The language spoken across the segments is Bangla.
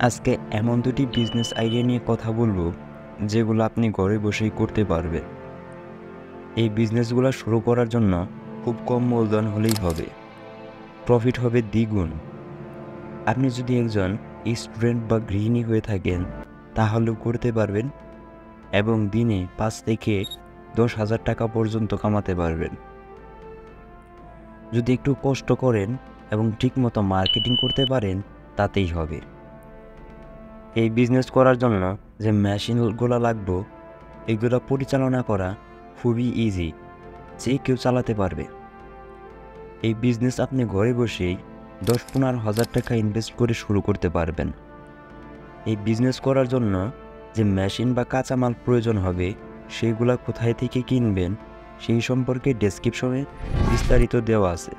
আজকে এমন দুটি বিজনেস আইডিয়া নিয়ে কথা বলবো যেগুলো আপনি ঘরে বসেই করতে পারবেন। এই বিজনেসগুলো শুরু করার জন্য খুব কম মূলধন হলেই হবে, প্রফিট হবে দ্বিগুণ। আপনি যদি একজন স্টুডেন্ট বা গৃহিণী হয়ে থাকেন তাহলেও করতে পারবেন এবং দিনে 5 থেকে 10,000 টাকা পর্যন্ত কামাতে পারবেন। যদি একটু কষ্ট করেন এবং ঠিকমতো মার্কেটিং করতে পারেন তাতেই হবে। এই বিজনেস করার জন্য যে মেশিনগুলো লাগবে এগুলো পরিচালনা করা খুবই ইজি, যে কেউ চালাতে পারবে। এই বিজনেস আপনি ঘরে বসেই 10-15 হাজার টাকা ইনভেস্ট করে শুরু করতে পারবেন। এই বিজনেস করার জন্য যে মেশিন বা কাঁচামাল প্রয়োজন হবে সেগুলো কোথায় থেকে কিনবেন সেই সম্পর্কে ডেসক্রিপশনে বিস্তারিত দেওয়া আছে।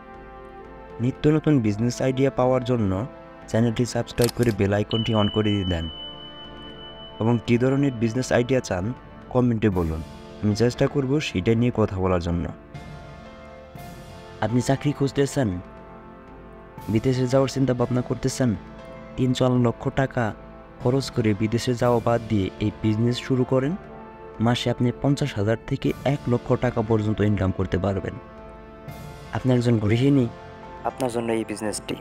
নিত্য নতুন বিজনেস আইডিয়া পাওয়ার জন্য চ্যানেলটি সাবস্ক্রাইব করে বেল আইকনটি অন করে দেন এবং কী ধরনের বিজনেস আইডিয়া চান কমেন্টে বলুন, আমি চেষ্টা করব সেটা নিয়ে কথা বলার জন্য। আপনি চাকরি খুঁজতেছেন, বিদেশে যাওয়ার চিন্তা ভাবনা করতেছেন, 3-4 লক্ষ টাকা খরচ করে বিদেশে যাওয়া বাদ দিয়ে এই বিজনেস শুরু করেন, মাসে আপনি 50,000 থেকে 1 লক্ষ টাকা পর্যন্ত ইনকাম করতে পারবেন। আপনি একজন গৃহিণী, আপনার জন্য এই বিজনেসটি।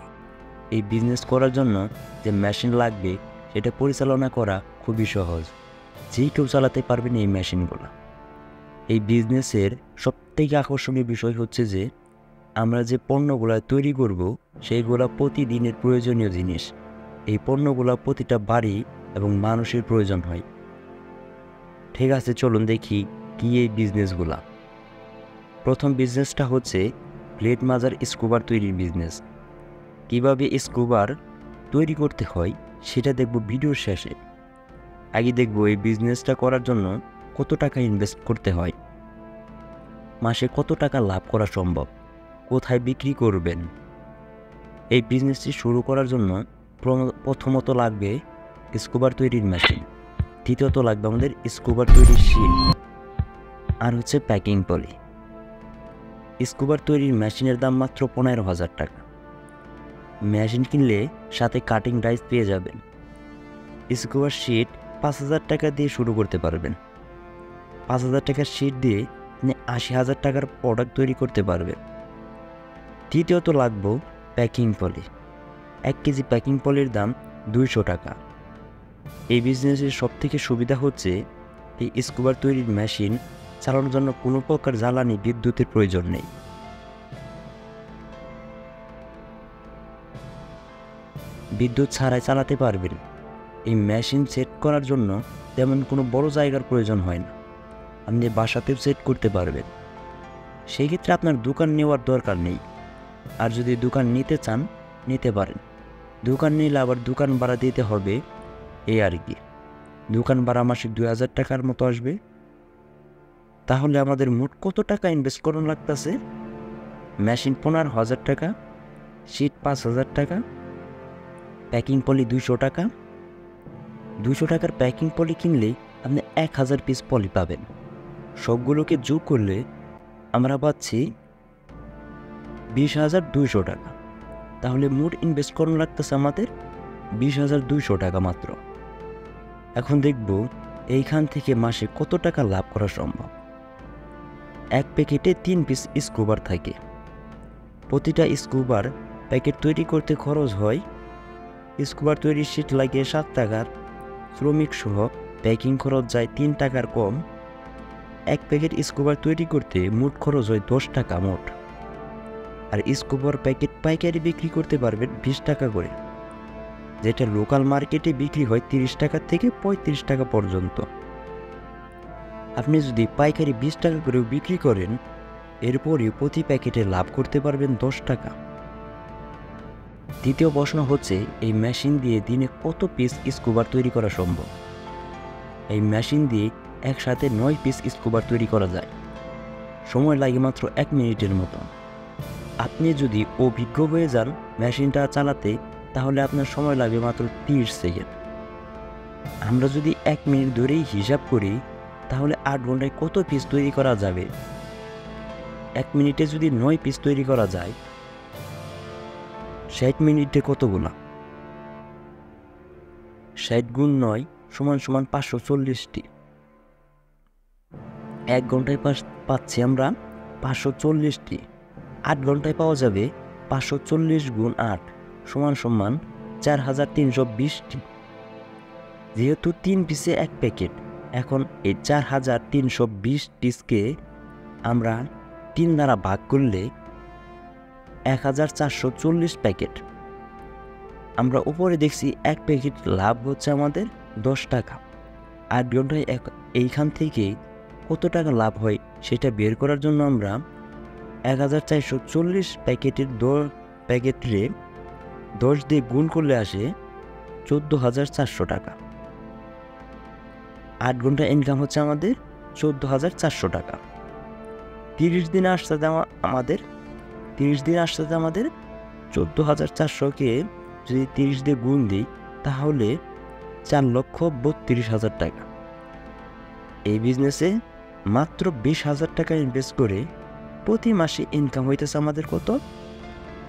এই বিজনেস করার জন্য যে মেশিন লাগবে সেটা পরিচালনা করা খুবই সহজ, যে কেউ চালাতে পারবেন এই মেশিনগুলো। এই বিজনেসের সবথেকে আকর্ষণীয় বিষয় হচ্ছে যে আমরা যে পণ্যগুলো তৈরি করব সেইগুলো প্রতিদিনের প্রয়োজনীয় জিনিস। এই পণ্যগুলো প্রতিটা বাড়ি এবং মানুষের প্রয়োজন হয়। ঠিক আছে, চলুন দেখি কি এই বিজনেসগুলা। প্রথম বিজনেসটা হচ্ছে প্লেট মাজার স্কুবার তৈরির বিজনেস। কিভাবে স্কুবার তৈরি করতে হয় সেটা দেখব ভিডিওর শেষে। আগে দেখব এই বিজনেসটা করার জন্য কত টাকা ইনভেস্ট করতে হয়, মাসে কত টাকা লাভ করা সম্ভব, কোথায় বিক্রি করবেন। এই বিজনেসটি শুরু করার জন্য প্রথমত লাগবে স্কুবার তৈরির মেশিন, দ্বিতীয়ত লাগবে আমাদের স্কুবার তৈরির শিট, আর হচ্ছে প্যাকিং পলি। স্কুবার তৈরির মেশিনের দাম মাত্র 15,000 টাকা। মেশিন কিনলে সাথে কাটিং ডাইস পেয়ে যাবেন। স্কুবার শিট 5,000 টাকা দিয়ে শুরু করতে পারবেন। 5,000 টাকার শিট দিয়ে আপনি 80,000 টাকার প্রোডাক্ট তৈরি করতে পারবেন। তৃতীয়ত লাগবে প্যাকিং পলি। 1 কেজি প্যাকিং পলির দাম 200 টাকা। এই বিজনেসের সবথেকে সুবিধা হচ্ছে এই স্কুবার তৈরির মেশিন চালানোর জন্য কোনো প্রকার জ্বালানি বিদ্যুতের প্রয়োজন নেই। বিদ্যুৎ ছাড়াই চালাতে পারবেন। এই মেশিন সেট করার জন্য তেমন কোনো বড় জায়গার প্রয়োজন হয় না, আপনি বাসাতেও সেট করতে পারবেন। সেই ক্ষেত্রে আপনার দোকান নেওয়ার দরকার নেই। আর যদি দোকান নিতে চান নিতে পারেন। দোকান নিলে আবার দোকান ভাড়া দিতে হবে, এই আর কি। দোকান ভাড়া মাসে 2,000 টাকার মতো আসবে। তাহলে আমাদের মোট কত টাকা ইনভেস্ট করানো লাগতেছে? মেশিন 15,000 টাকা, শিট 5,000 টাকা, প্যাকিং পলি 200 টাকা। 200 টাকার প্যাকিং পলি কিনলে আপনি 1,000 পিস পলি পাবেন। সবগুলোকে যোগ করলে আমরা পাচ্ছি 20,200 টাকা। তাহলে মোট ইনভেস্ট করানো লাগতেছে আমাদের 20,200 টাকা মাত্র। এখন দেখব এইখান থেকে মাসে কত টাকা লাভ করা সম্ভব। এক প্যাকেটে 3 পিস স্কুবার থাকে। প্রতিটা স্কুবার প্যাকেট তৈরি করতে খরচ হয়, স্কুবার তৈরির শিট লাগে 7 টাকার, শ্রমিক সহ প্যাকিং খরচ যায় 3 টাকার কম। এক প্যাকেট স্কুবার তৈরি করতে মোট খরচ হয় 10 টাকা মোট। আর স্কুবার প্যাকেট পাইকারি বিক্রি করতে পারবেন 20 টাকা করে, যেটা লোকাল মার্কেটে বিক্রি হয় 30 টাকা থেকে 35 টাকা পর্যন্ত। আপনি যদি পাইকারি 20 টাকা করেও বিক্রি করেন, এরপরে প্রতি প্যাকেটে লাভ করতে পারবেন 10 টাকা। দ্বিতীয় প্রশ্ন হচ্ছে এই মেশিন দিয়ে দিনে কত পিস স্কুবার তৈরি করা সম্ভব। এই মেশিন দিয়ে একসাথে 9 পিস স্কুবার তৈরি করা যায়। সময় লাগে মাত্র 1 মিনিটের মতো। আপনি যদি অভিজ্ঞ হয়ে যান মেশিনটা চালাতে তাহলে আপনার সময় লাগবে মাত্র 30 সেকেন্ড। আমরা যদি 1 মিনিট ধরেই হিসাব করি তাহলে 8 ঘন্টায় কত পিস তৈরি করা যাবে? 1 মিনিটে যদি 9 পিস তৈরি করা যায়, 60 মিনিটে কতগুলা? 60 গুণ 9 সমান সমান 540টি। 1 ঘন্টায় পাচ্ছি আমরা 540টি। 8 ঘন্টায় পাওয়া যাবে 540 গুণ 8 সমান সমান 4320টি। যেহেতু 3 পিসে 1 প্যাকেট, এখন এই 4320 পিসকে আমরা 3 দ্বারা ভাগ করলে 1440 প্যাকেট। আমরা উপরে দেখছি 1 প্যাকেট লাভ হচ্ছে আমাদের 10 টাকা। 8 ঘন্টায় এইখান থেকে কত টাকা লাভ হয় সেটা বের করার জন্য আমরা 1440 প্যাকেটের প্যাকেটে 10 দিয়ে গুণ করলে আসে 14,400 টাকা। 8 ঘন্টা ইনকাম হচ্ছে আমাদের 14,400 টাকা। 30 দিনে আসতে আমাদের 14,400কে যদি 30 দিয়ে গুণ দিই তাহলে 4,32,000 টাকা। এই বিজনেসে মাত্র 20,000 টাকা ইনভেস্ট করে প্রতি মাসে ইনকাম হইতেছে আমাদের কত?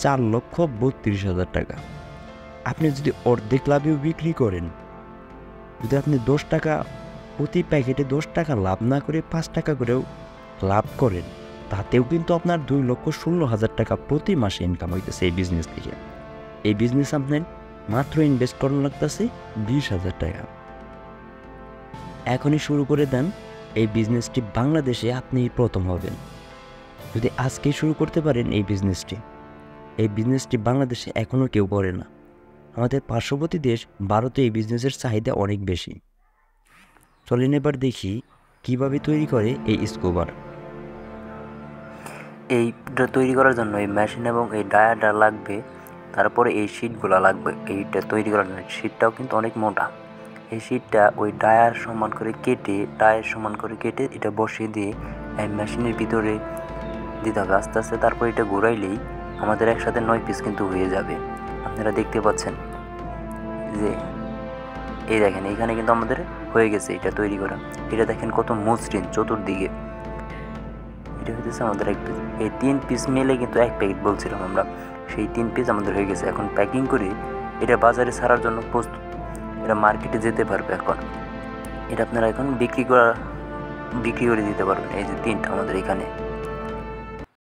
4,32,000 টাকা। আপনি যদি অর্ধেক লাভেও বিক্রি করেন, যদি আপনি 10 টাকা প্রতি প্যাকেটে 10 টাকা লাভ না করে 5 টাকা করেও লাভ করেন, তাতেও কিন্তু আপনার 2,16,000 টাকা প্রতি মাসে ইনকাম হইতেছে এই বিজনেস থেকে। এই বিজনেস আপনার মাত্র ইনভেস্ট করানো লাগতেছে 20,000 টাকা। এখনই শুরু করে দেন। এই বিজনেসটি বাংলাদেশে আপনিই প্রথম হবেন। যদি আজকেই শুরু করতে পারেন এই বিজনেসটি বাংলাদেশে এখনও কেউ করে না। আমাদের পার্শ্ববর্তী দেশ ভারতে এই বিজনেসের চাহিদা অনেক বেশি। চলেন এবার দেখি কিভাবে তৈরি করে এই স্কুবার। এইটা তৈরি করার জন্য এই মেশিন এবং এই ডায়ারটা লাগবে, তারপরে এই শিটগুলো লাগবে। এইটা তৈরি করার জন্য শিটটাও কিন্তু অনেক মোটা। এই শিটটা ওই ডায়ার সমান করে কেটে এটা বসিয়ে দিয়ে এই মেশিনের ভিতরে দিতে হবে আস্তে আস্তে। তারপর এটা ঘোরাইলেই আমাদের একসাথে 9 পিস কিন্তু হয়ে যাবে। আপনারা দেখতে পাচ্ছেন যে এই দেখেন এইখানে কিন্তু আমাদের হয়ে গেছে এটা তৈরি করা। এটা দেখেন কত মসৃণ চতুর্দিকে। এটা হইতেছে আমাদের 1 পিস। এই 3 পিস মিলে কিন্তু 1 প্যাকেট বলছিলাম আমরা, সেই 3 পিস আমাদের হয়ে গেছে। এখন প্যাকিং করে এটা বাজারে ছাড়ার জন্য প্রস্তুত। এটা মার্কেটে যেতে পারবে। এখন এটা আপনারা এখন বিক্রি করে দিতে পারবেন। এই যে 3টা আমাদের এখানে